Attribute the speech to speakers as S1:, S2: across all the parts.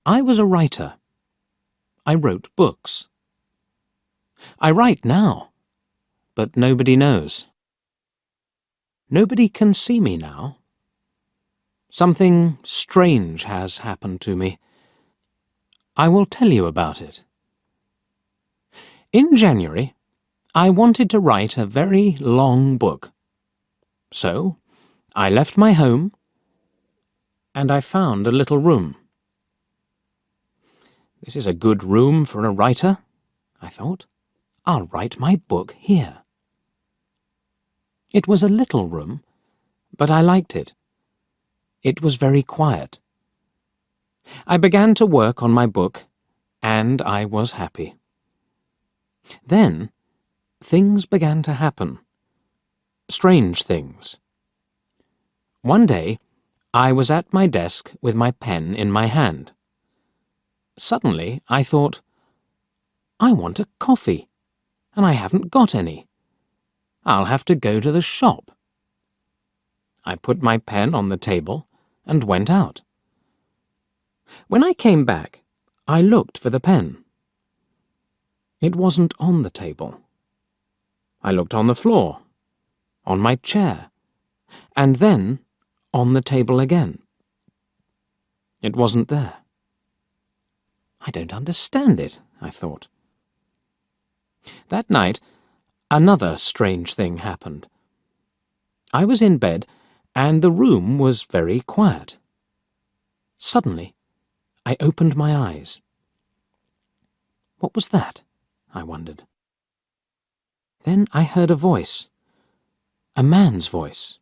S1: I was a writer. I wrote books. I write now, but nobody knows. Nobody can see me now. Something strange has happened to me. I will tell you about it. In January, I wanted to write a very long book. So, I left my home and I found a little room. This is a good room for a writer, I thought. I'll write my book here. It was a little room, but I liked it. It was very quiet. I began to work on my book, and I was happy. Then, things began to happen. Strange things. One day, I was at my desk with my pen in my hand. Suddenly, I thought, I want a coffee, and I haven't got any. I'll have to go to the shop. I put my pen on the table and went out. When I came back, I looked for the pen. It wasn't on the table. I looked on the floor, on my chair, and then on the table again. It wasn't there. I don't understand it, I thought. That night, another strange thing happened. I was in bed, and the room was very quiet. Suddenly, I opened my eyes. What was that? I wondered. Then I heard a voice. A man's voice.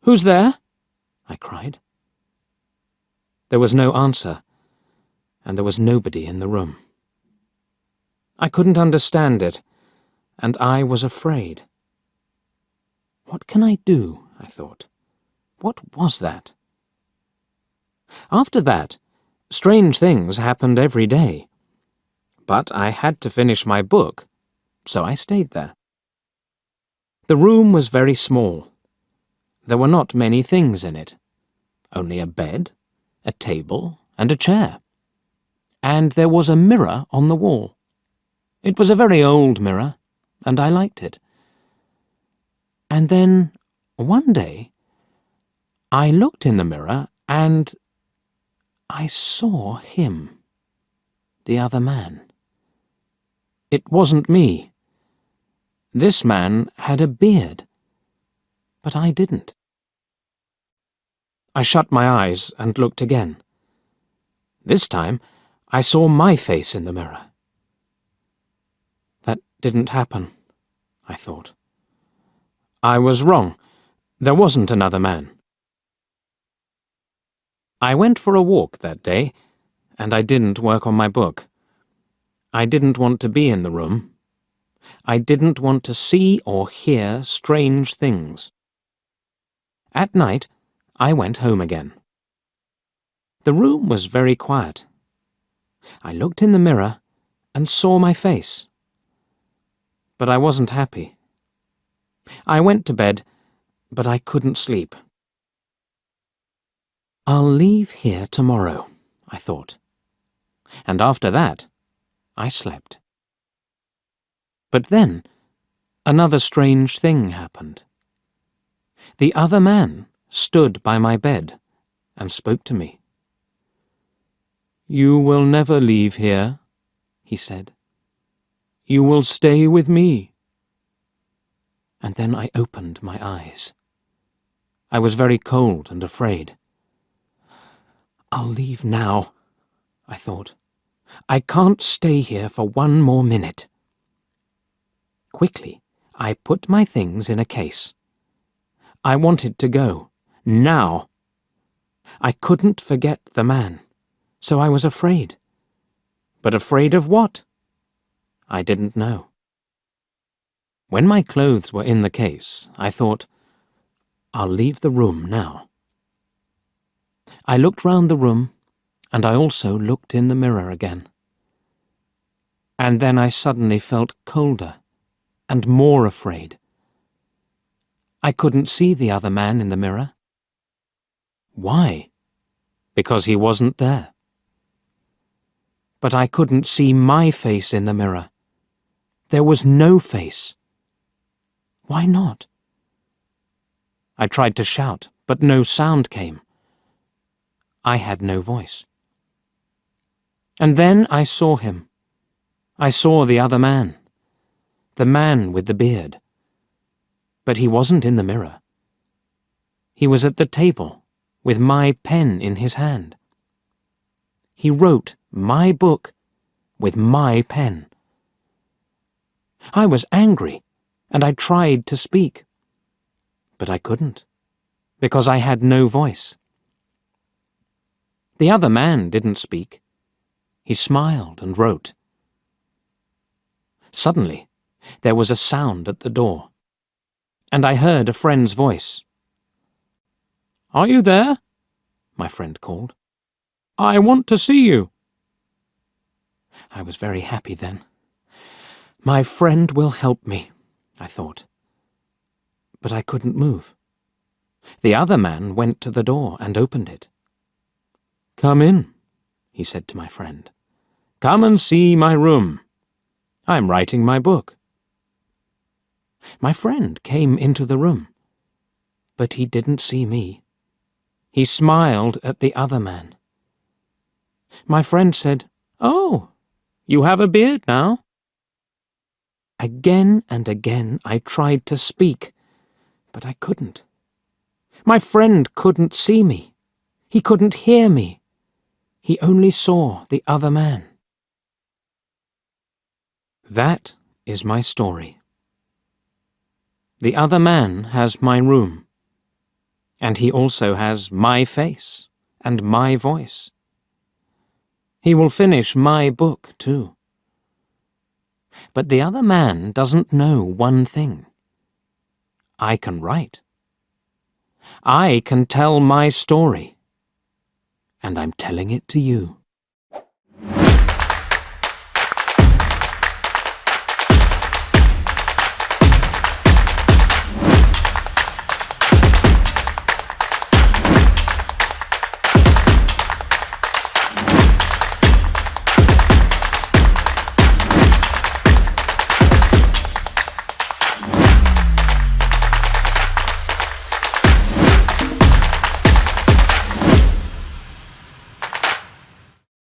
S1: "Who's there?" I cried. There was no answer, and there was nobody in the room. I couldn't understand it, and I was afraid. What can I do? I thought. What was that? After that, strange things happened every day. But I had to finish my book, so I stayed there. The room was very small. There were not many things in it. Only a bed, a table, and a chair. And there was a mirror on the wall. It was a very old mirror, and I liked it. And then, one day, I looked in the mirror and I saw him, the other man. It wasn't me. This man had a beard, but I didn't. I shut my eyes and looked again. This time, I saw my face in the mirror. That didn't happen, I thought. I was wrong. There wasn't another man. I went for a walk that day, and I didn't work on my book. I didn't want to be in the room. I didn't want to see or hear strange things. At night, I went home again. The room was very quiet. I looked in the mirror and saw my face. But I wasn't happy. I went to bed, but I couldn't sleep. I'll leave here tomorrow, I thought. And after that, I slept. But then, another strange thing happened. The other man stood by my bed and spoke to me. "You will never leave here," he said. "You will stay with me." And then I opened my eyes. I was very cold and afraid. I'll leave now, I thought. I can't stay here for one more minute. Quickly, I put my things in a case. I wanted to go, now. I couldn't forget the man, so I was afraid. But afraid of what? I didn't know. When my clothes were in the case, I thought, I'll leave the room now. I looked round the room, and I also looked in the mirror again. And then I suddenly felt colder and more afraid. I couldn't see the other man in the mirror. Why? because he wasn't there. But I couldn't see my face in the mirror. There was no face. Why not? I tried to shout, but no sound came. I had no voice. And then I saw him. I saw the other man. The man with the beard. But he wasn't in the mirror. He was at the table, with my pen in his hand. He wrote my book with my pen. I was angry, and I tried to speak. But I couldn't, because I had no voice. The other man didn't speak. He smiled and wrote. Suddenly, there was a sound at the door, and I heard a friend's voice. "Are you there?" my friend called. "I want to see you." I was very happy then. My friend will help me, I thought. But I couldn't move. The other man went to the door and opened it. "Come in," he said to my friend. "Come and see my room. I'm writing my book." My friend came into the room, but he didn't see me. He smiled at the other man. My friend said, "Oh, you have a beard now?" Again and again I tried to speak, but I couldn't. My friend couldn't see me. He couldn't hear me. He only saw the other man. That is my story. The other man has my room, and he also has my face and my voice. He will finish my book too. But the other man doesn't know one thing. I can write. I can tell my story, and I'm telling it to you.